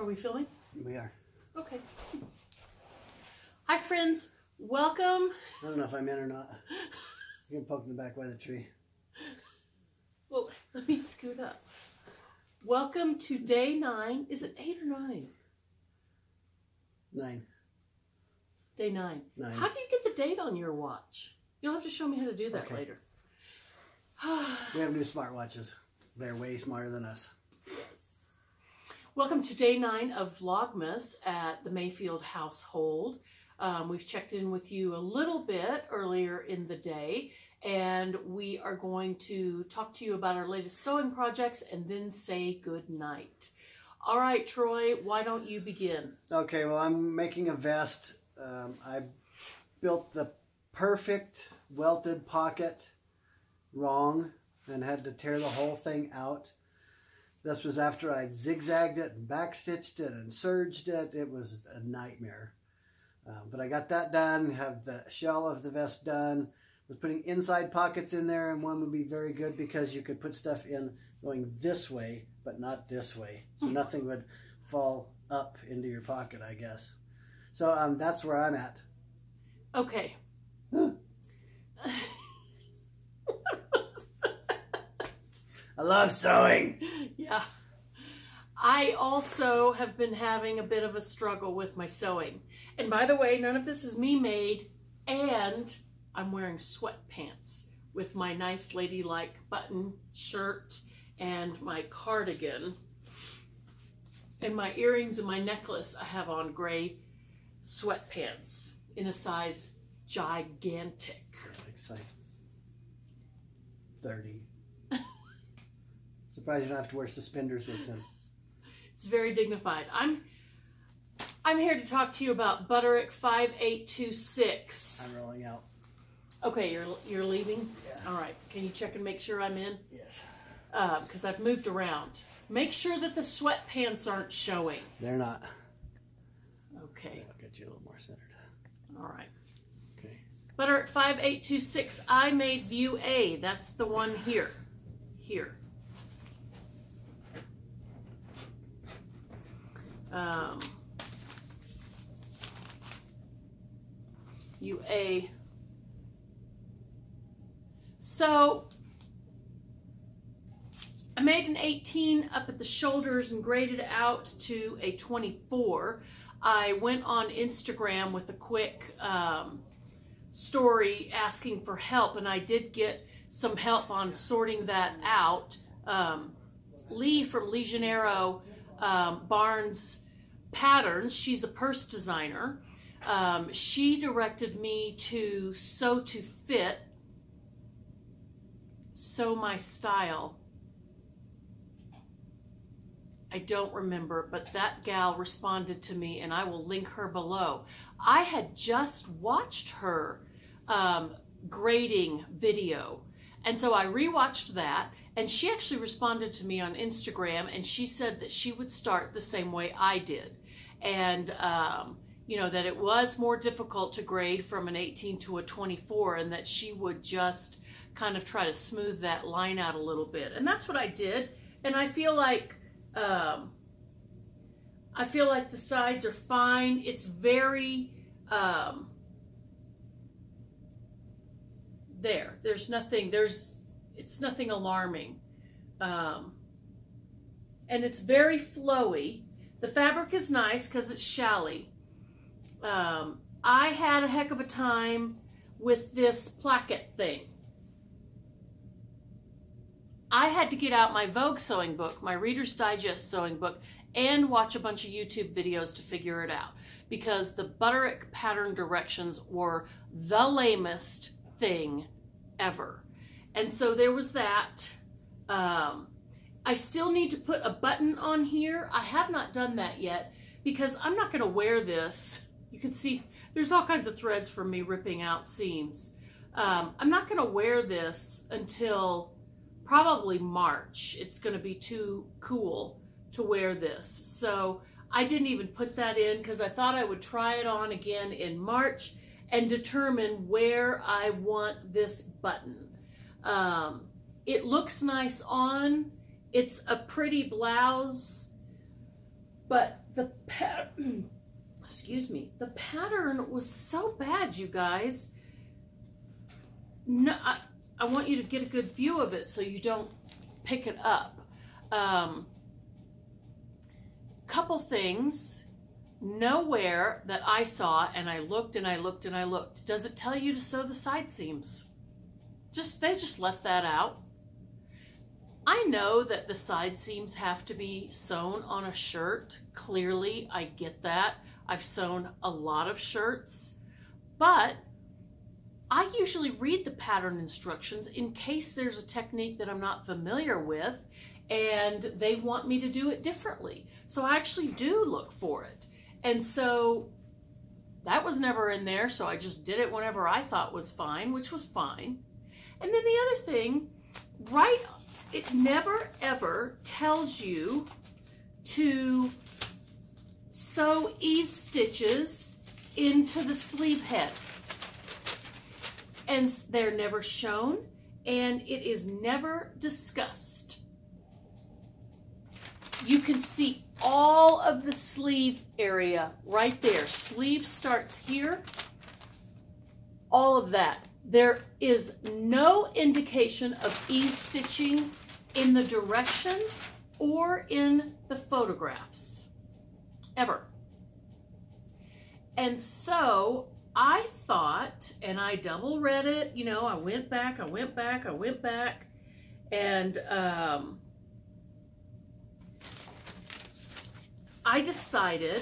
Are we filming? We are. Okay. Hi, friends. Welcome. I don't know if I'm in or not. You can poke in the back by the tree. Well, let me scoot up. Welcome to day 9. Is it 8 or 9? 9. Day 9. 9. How do you get the date on your watch? You'll have to show me how to do that later. We have new smartwatches. They're way smarter than us. Yes. Welcome to day 9 of Vlogmas at the Mayfield household. We've checked in with you a little bit earlier in the day, and we are going to talk to you about our latest sewing projects and then say good night. All right, Troy, why don't you begin? Okay, well, I'm making a vest. I built the perfect welted pocket wrong and had to tear the whole thing out. This was after I'd zigzagged it and backstitched it and serged it. It was a nightmare. But I got that done, have the shell of the vest done. Was putting inside pockets in there, and one would be very good because you could put stuff in going this way, but not this way. So nothing would fall up into your pocket, I guess. So that's where I'm at. Okay. I love sewing. Yeah. I also have been having a bit of a struggle with my sewing. And by the way, none of this is me made, and I'm wearing sweatpants with my nice ladylike button shirt and my cardigan. And my earrings and my necklace, I have on gray sweatpants in a size gigantic. Like size 30. Surprised you don't have to wear suspenders with them. It's very dignified. I'm here to talk to you about Butterick 5826. I'm rolling out. Okay, you're leaving? Yeah. All right. Can you check and make sure I'm in? Yes. Because I've moved around. Make sure that the sweatpants aren't showing. They're not. Okay. I'll get you a little more centered. All right. Okay. Butterick 5826. I made view A. That's the one here. Here. UA. So I made an 18 up at the shoulders and graded out to a 24. I went on Instagram with a quick story asking for help, and I did get some help on sorting that out. Lee from Legionero Barnes Patterns, she's a purse designer. She directed me to Sew to Fit, Sew My Style. I don't remember, but that gal responded to me, and I will link her below. I had just watched her grading video, and so I rewatched that, and she actually responded to me on Instagram, and she said that she would start the same way I did. And you know, that it was more difficult to grade from an 18 to a 24, and that she would just kind of try to smooth that line out a little bit. And that's what I did. And I feel like the sides are fine. It's very there's nothing, it's nothing alarming. And it's very flowy. The fabric is nice because it's challis. I had a heck of a time with this placket thing. I had to get out my Vogue sewing book, my Reader's Digest sewing book, and watch a bunch of YouTube videos to figure it out, because the Butterick pattern directions were the lamest thing ever. And so there was that. I still need to put a button on here. I have not done that yet because I'm not going to wear this. You can see there's all kinds of threads from me ripping out seams. I'm not going to wear this until probably March. It's going to be too cool to wear this. So I didn't even put that in because I thought I would try it on again in March and determine where I want this button. It looks nice on. It's a pretty blouse. But the excuse me, the pattern was so bad, you guys. No, I want you to get a good view of it so you don't pick it up. Couple things. Nowhere that I saw, and I looked and I looked and I looked, does it tell you to sew the side seams. They just left that out. I know that the side seams have to be sewn on a shirt. Clearly, I get that. I've sewn a lot of shirts, but I usually read the pattern instructions in case there's a technique that I'm not familiar with and they want me to do it differently. So I actually do look for it. And so that was never in there, so I just did it whenever I thought was fine, which was fine. And then the other thing, it never ever tells you to sew ease stitches into the sleeve head. And they're never shown, and it is never discussed. You can see all of the sleeve area right there. Sleeve starts here, all of that. There is no indication of ease stitching in the directions or in the photographs, ever. And so I thought, and I double read it, you know, I went back, and I decided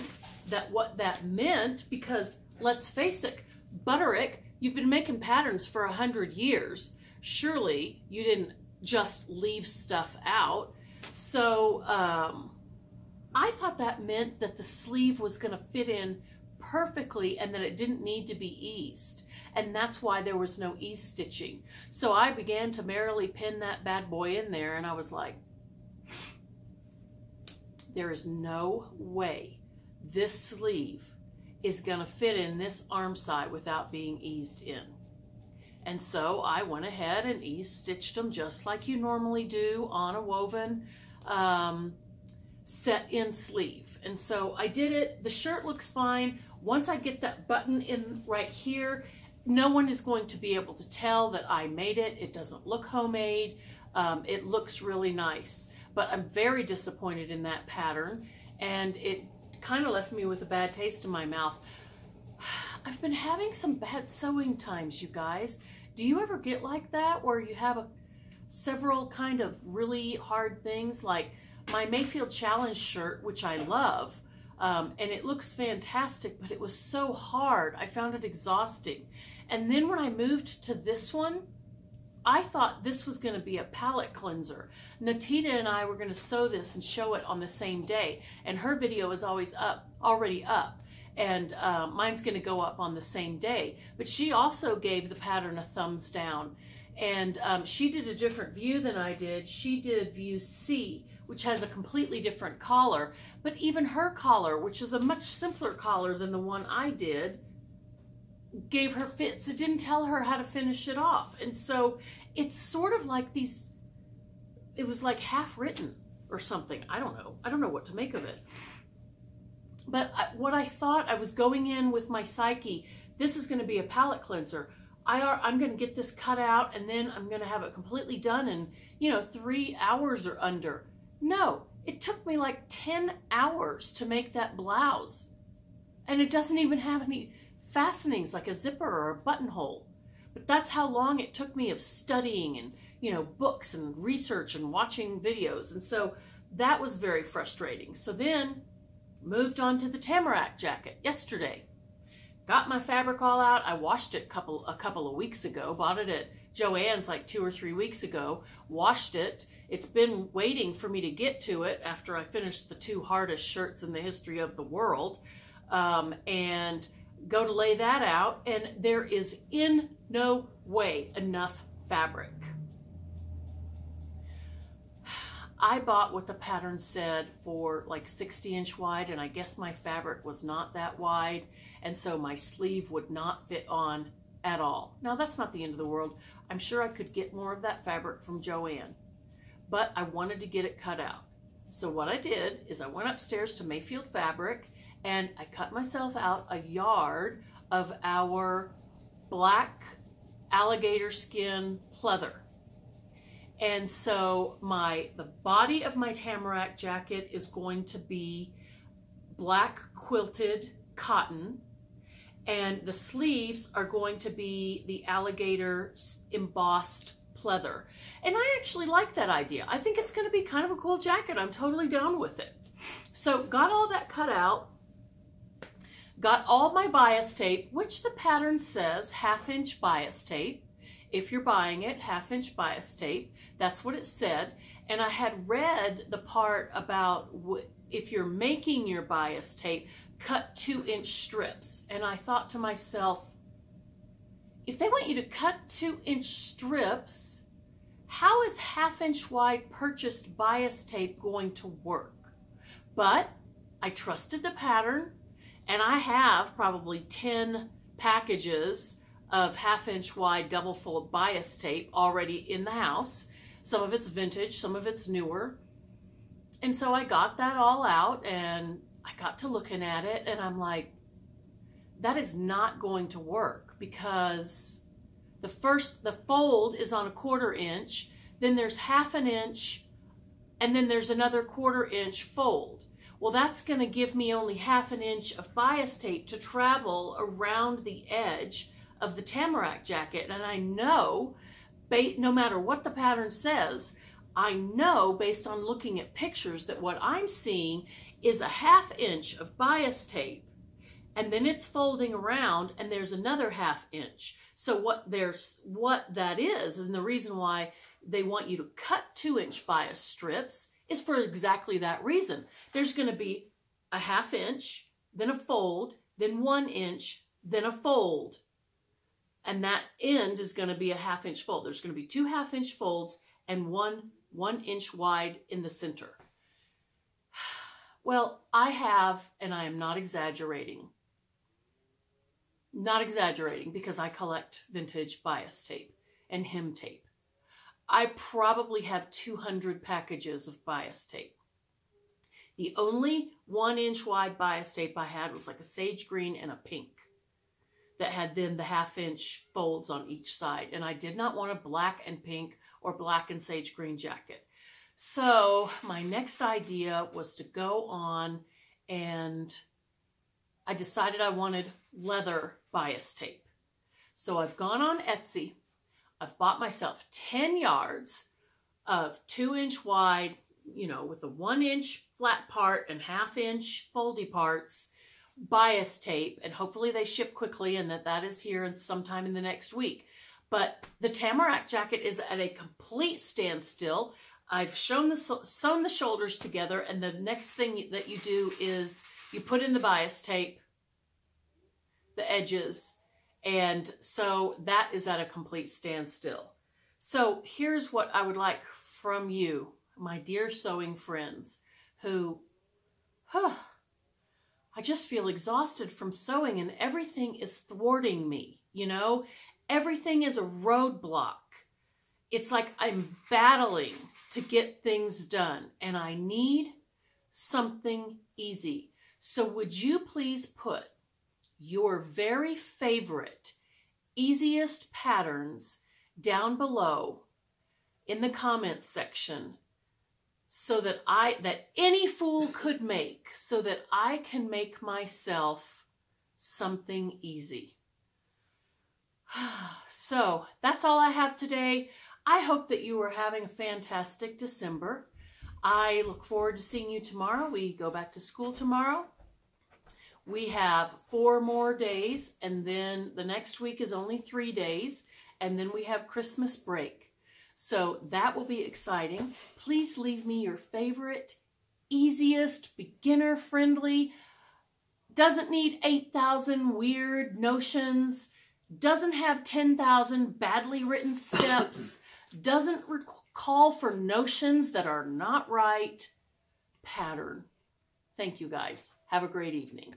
that what that meant, because let's face it, Butterick, you've been making patterns for 100 years. Surely you didn't just leave stuff out. So I thought that meant that the sleeve was going to fit in perfectly and that it didn't need to be eased. And that's why there was no ease stitching. So I began to merrily pin that bad boy in there, and I was like, there is no way this sleeve is going to fit in this arm side without being eased in. And so I went ahead and ease stitched them just like you normally do on a woven set in sleeve. And so I did it. The shirt looks fine. Once I get that button in right here, no one is going to be able to tell that I made it. It doesn't look homemade. It looks really nice. But I'm very disappointed in that pattern, and it kind of left me with a bad taste in my mouth. I've been having some bad sewing times, you guys. Do you ever get like that, where you have several kind of really hard things? Like my Mayfield Challenge shirt, which I love, and it looks fantastic, but it was so hard. I found it exhausting. And then when I moved to this one, I thought this was going to be a palette cleanser. Natita and I were going to sew this and show it on the same day, and her video is already up, and mine's going to go up on the same day. But she also gave the pattern a thumbs down, and she did a different view than I did. She did view C, which has a completely different collar, but even her collar, which is a much simpler collar than the one I did, gave her fits. It didn't tell her how to finish it off. And so it's sort of like these, it was like half written or something. I don't know what to make of it. But what I thought, I was going in with my psyche, this is going to be a palette cleanser. I'm going to get this cut out, and then I'm going to have it completely done in, 3 hours or under. No, it took me like 10 hours to make that blouse. And it doesn't even have any fastenings like a zipper or a buttonhole. But that's how long it took me of studying and, books and research and watching videos. And so that was very frustrating. So then moved on to the Tamarack jacket yesterday. Got my fabric all out. I washed it a couple of weeks ago. Bought it at Joann's like 2 or 3 weeks ago. Washed it. It's been waiting for me to get to it after I finished the 2 hardest shirts in the history of the world. And go to lay that out, and there is in no way enough fabric. I bought what the pattern said for like 60-inch wide, and I guess my fabric was not that wide, and so my sleeve would not fit on at all. Now that's not the end of the world. I'm sure I could get more of that fabric from Joann, but I wanted to get it cut out. So what I did is I went upstairs to Mayfield Fabric and I cut myself out a yard of our black alligator skin pleather. And so the body of my tamarack jacket is going to be black quilted cotton, and the sleeves are going to be the alligator embossed pleather. And I actually like that idea. I think it's going to be kind of a cool jacket. I'm totally down with it. So got all that cut out, got all my bias tape, which the pattern says 1/2" bias tape. If you're buying it, 1/2" bias tape. That's what it said. And I had read the part about if you're making your bias tape, cut 2" strips. And I thought to myself, if they want you to cut 2" strips, how is 1/2" wide purchased bias tape going to work? But I trusted the pattern, and I have probably 10 packages of 1/2" wide double fold bias tape already in the house. Some of it's vintage, some of it's newer. And so I got that all out and I got to looking at it and I'm like, that is not going to work, because the fold is on a 1/4 inch, then there's 1/2 inch, and then there's another 1/4 inch fold. Well, that's going to give me only 1/2 inch of bias tape to travel around the edge of the tamarack jacket. And I know, no matter what the pattern says, I know based on looking at pictures that what I'm seeing is a 1/2 inch of bias tape, and then it's folding around and there's another 1/2 inch. So what that is, and the reason why they want you to cut 2" bias strips is for exactly that reason. There's going to be a 1/2 inch, then a fold, then 1 inch, then a fold. And that end is going to be a 1/2 inch fold. There's going to be 2 1/2 inch folds and one inch wide in the center. Well, I have, and I am not exaggerating, because I collect vintage bias tape and hem tape. I probably have 200 packages of bias tape. The only 1 inch wide bias tape I had was like a sage green and a pink that had then the 1/2 inch folds on each side. And I did not want a black and pink or black and sage green jacket. So my next idea was to go on, and I decided I wanted leather bias tape. So I've gone on Etsy. I've bought myself 10 yards of 2 inch wide, with a 1 inch flat part and 1/2 inch foldy parts, bias tape, and hopefully they ship quickly and that is here sometime in the next week. But the tamarack jacket is at a complete standstill. I've sewn the shoulders together, and the next thing that you do is you put in the bias tape, the edges, and so that is at a complete standstill. So here's what I would like from you, my dear sewing friends, who, I just feel exhausted from sewing and everything is thwarting me, Everything is a roadblock. It's like I'm battling to get things done, and I need something easy. So would you please put your very favorite, easiest patterns down below in the comments section, so that any fool could make, so that I can make myself something easy. So that's all I have today. I hope that you are having a fantastic December. I look forward to seeing you tomorrow. We go back to school tomorrow. We have 4 more days, and then the next week is only 3 days, and then we have Christmas break. So that will be exciting. Please leave me your favorite, easiest, beginner-friendly, doesn't need 8,000 weird notions, doesn't have 10,000 badly written steps, doesn't call for notions that are not right pattern. Thank you guys. Have a great evening.